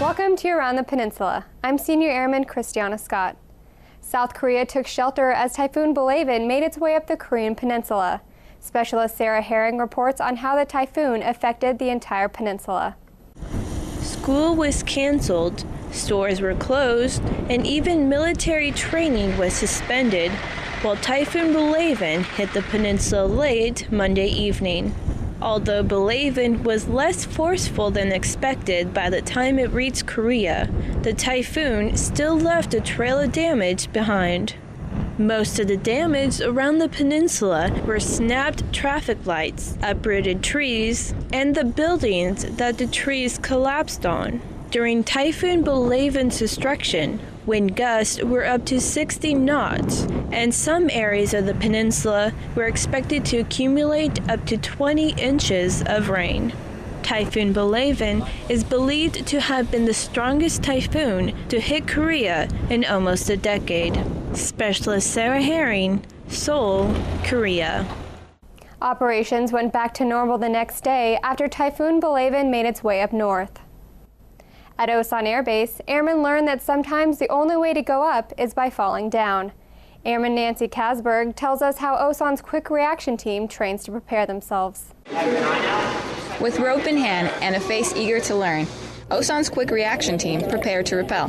Welcome to Around the Peninsula. I'm Senior Airman Kristiana Scott. South Korea took shelter as Typhoon Belavin made its way up the Korean peninsula. Specialist Sarah Herring reports on how the typhoon affected the entire peninsula. School was canceled, stores were closed, and even military training was suspended while Typhoon Belavin hit the peninsula late Monday evening. Although Belavin was less forceful than expected by the time it reached Korea, the typhoon still left a trail of damage behind. Most of the damage around the peninsula were snapped traffic lights, uprooted trees, and the buildings that the trees collapsed on. During Typhoon Belavin's destruction, wind gusts were up to 60 knots, and some areas of the peninsula were expected to accumulate up to 20 inches of rain. Typhoon Belavin is believed to have been the strongest typhoon to hit Korea in almost a decade. Specialist Sarah Herring, Seoul, Korea. Operations went back to normal the next day after Typhoon Belavin made its way up north. At Osan Air Base, airmen learned that sometimes the only way to go up is by falling down. Airman Nancy Kasberg tells us how Osan's quick reaction team trains to prepare themselves. With rope in hand and a face eager to learn, Osan's quick reaction team prepared to rappel.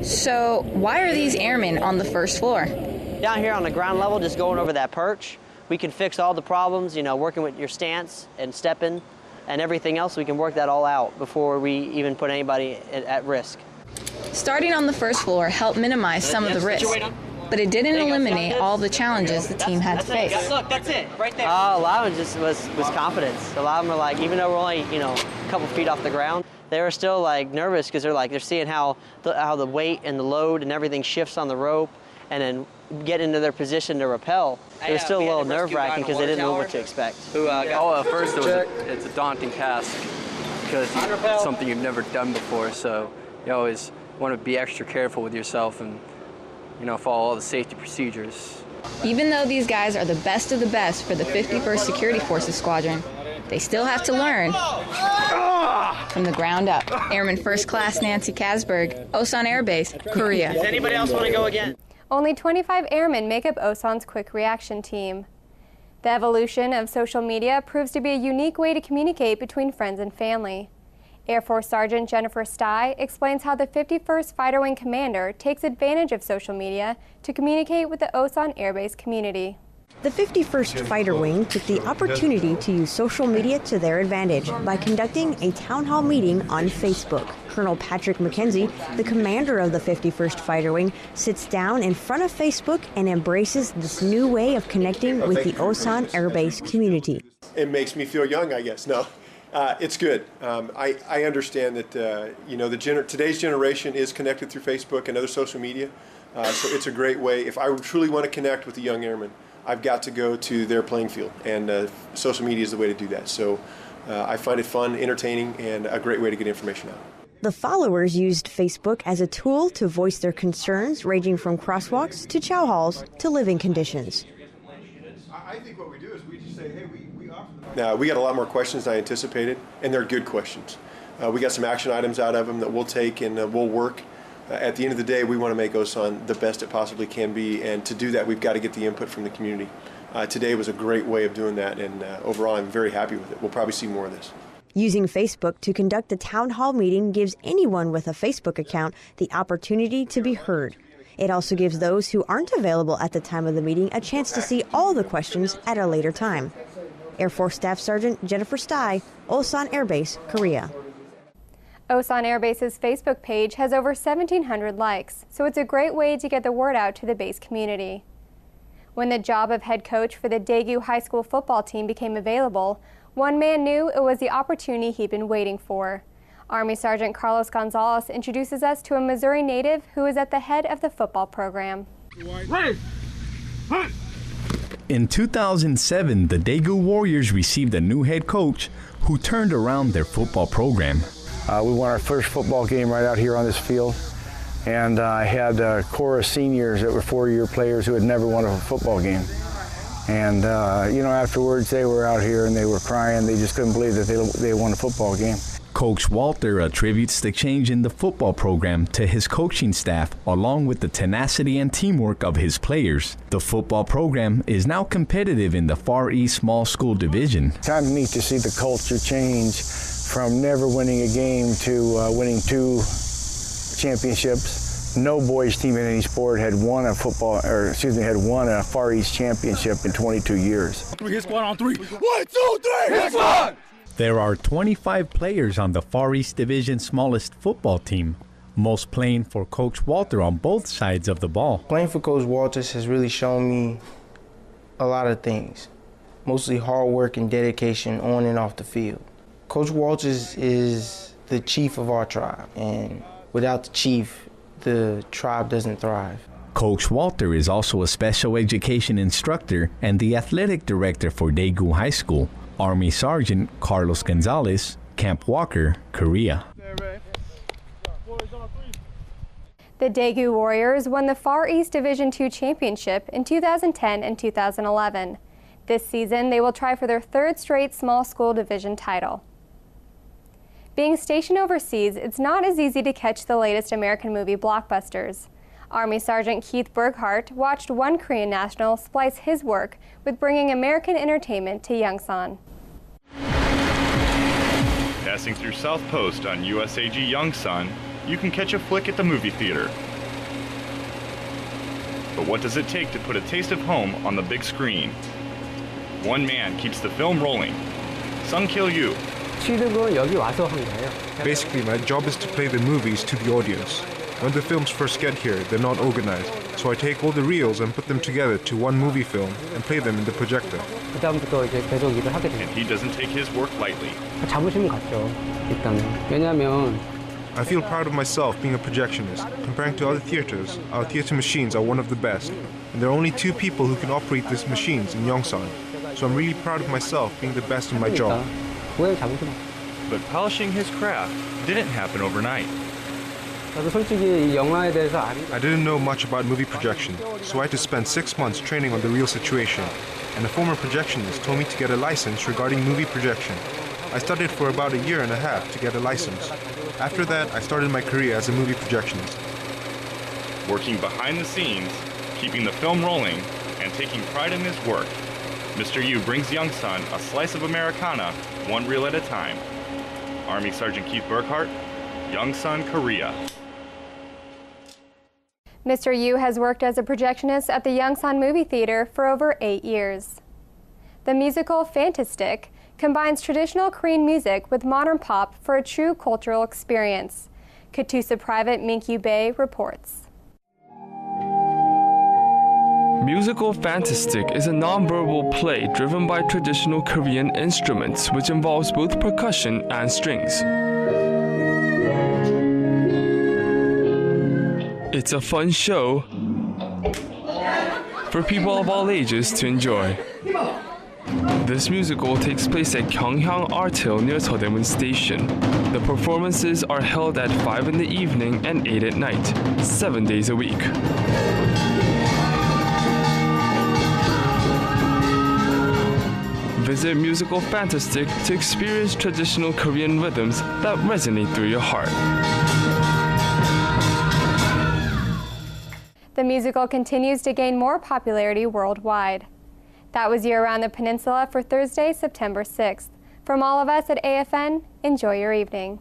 So, why are these airmen on the first floor? Down here on the ground level, just going over that perch, we can fix all the problems, working with your stance and stepping and everything else. We can work that all out before we even put anybody at risk. Starting on the first floor helped minimize some of the risk, but it didn't eliminate all the challenges the team had to face. Look, that's it, right there. A lot of it just was confidence. A lot of them are like, even though we're only, a couple feet off the ground, they were still like nervous because they're seeing how the weight and the load and everything shifts on the rope, and then get into their position to rappel. It was still a little nerve-wracking because they didn't know what to expect. At first it's a daunting task because it's something you've never done before, so you always want to be extra careful with yourself and follow all the safety procedures. Even though these guys are the best of the best for the 51st Security Forces Squadron, they still have to learn from the ground up. Airman First Class Nancy Kasberg, Osan Air Base, Korea. Does anybody else want to go again? Only 25 airmen make up Osan's quick reaction team. The evolution of social media proves to be a unique way to communicate between friends and family. Air Force Sergeant Jennifer Stye explains how the 51st Fighter Wing Commander takes advantage of social media to communicate with the Osan Air Base community. The 51st Fighter Wing took the opportunity to use social media to their advantage by conducting a town hall meeting on Facebook. Colonel Patrick McKenzie, the commander of the 51st Fighter Wing, sits down in front of Facebook and embraces this new way of connecting with the Osan Air Base community. It makes me feel young, I guess. No, it's good. I understand that today's generation is connected through Facebook and other social media, so it's a great way. If I truly want to connect with the young airmen, I've got to go to their playing field, and social media is the way to do that. So I find it fun, entertaining, and a great way to get information out. The followers used Facebook as a tool to voice their concerns, ranging from crosswalks to chow halls to living conditions. I think what we do is we just say, hey, we offer them. We got a lot more questions than I anticipated, and they're good questions. We got some action items out of them that we'll take and we'll work. At the end of the day, we want to make Osan the best it possibly can be, and to do that, we've got to get the input from the community. Today was a great way of doing that, and overall, I'm very happy with it. We'll probably see more of this. Using Facebook to conduct the town hall meeting gives anyone with a Facebook account the opportunity to be heard. It also gives those who aren't available at the time of the meeting a chance to see all the questions at a later time. Air Force Staff Sergeant Jennifer Stye, Osan Air Base, Korea. Osan Air Base's Facebook page has over 1,700 likes, so it's a great way to get the word out to the base community. When the job of head coach for the Daegu High School football team became available, one man knew it was the opportunity he'd been waiting for. Army Sergeant Carlos Gonzalez introduces us to a Missouri native who is at the head of the football program. In 2007, the Daegu Warriors received a new head coach who turned around their football program. We won our first football game right out here on this field, and I had a core of seniors that were four-year players who had never won a football game. And afterwards they were out here and they were crying. They just couldn't believe that they won a football game. Coach Walter attributes the change in the football program to his coaching staff, along with the tenacity and teamwork of his players. The football program is now competitive in the Far East Small School Division. Kind of neat to see the culture change from never winning a game to winning 2 championships. No boys team in any sport had won a Far East championship in 22 years. Can we hit squad on 3? 1, 2, 3, hit squad! There are 25 players on the Far East Division's smallest football team, most playing for Coach Walter on both sides of the ball. Playing for Coach Walters has really shown me a lot of things, mostly hard work and dedication on and off the field. Coach Walters is the chief of our tribe, and without the chief, the tribe doesn't thrive. Coach Walter is also a special education instructor and the athletic director for Daegu High School. Army Sergeant Carlos Gonzalez, Camp Walker, Korea. The Daegu Warriors won the Far East Division II championship in 2010 and 2011. This season, they will try for their 3rd straight small school division title. Being stationed overseas, it's not as easy to catch the latest American movie blockbusters. Army Sergeant Keith Burghardt watched one Korean national splice his work with bringing American entertainment to Yongsan. Passing through South Post on USAG Yongsan, you can catch a flick at the movie theater. But what does it take to put a taste of home on the big screen? One man keeps the film rolling. Sung-Kil Yu. Basically, my job is to play the movies to the audience. When the films first get here, they're not organized. So I take all the reels and put them together to one movie film and play them in the projector. And he doesn't take his work lightly. I feel proud of myself being a projectionist. Comparing to other theaters, our theater machines are one of the best. And there are only 2 people who can operate these machines in Yongsan. So I'm really proud of myself being the best in my job. But polishing his craft didn't happen overnight. I didn't know much about movie projection, so I had to spend 6 months training on the real situation. And a former projectionist told me to get a license regarding movie projection. I studied for about 1.5 years to get a license. After that, I started my career as a movie projectionist. Working behind the scenes, keeping the film rolling, and taking pride in his work, Mr. Yu brings Yongsan a slice of Americana, one reel at a time. Army Sergeant Keith Burghardt, Yongsan, Korea. Mr. Yu has worked as a projectionist at the Yongsan Movie Theater for over 8 years. The musical Fantastic combines traditional Korean music with modern pop for a true cultural experience. Katusa Private Minkyu Bae reports. Musical Fantastic is a non-verbal play driven by traditional Korean instruments, which involves both percussion and strings. It's a fun show for people of all ages to enjoy. This musical takes place at Gyeongyang Art Hill near Seodaemun Station. The performances are held at 5 in the evening and 8 at night, 7 days a week. Visit Musical Fantastic to experience traditional Korean rhythms that resonate through your heart. The musical continues to gain more popularity worldwide. That was Year Around the Peninsula for Thursday, September 6th. From all of us at AFN, enjoy your evening.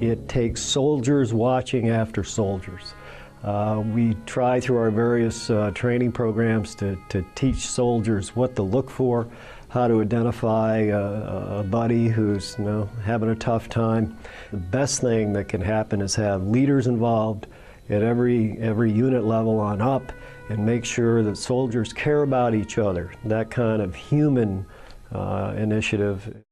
It takes soldiers watching after soldiers. We try through our various training programs to teach soldiers what to look for, how to identify a buddy who's having a tough time. The best thing that can happen is have leaders involved at every unit level on up and make sure that soldiers care about each other. That kind of human initiative.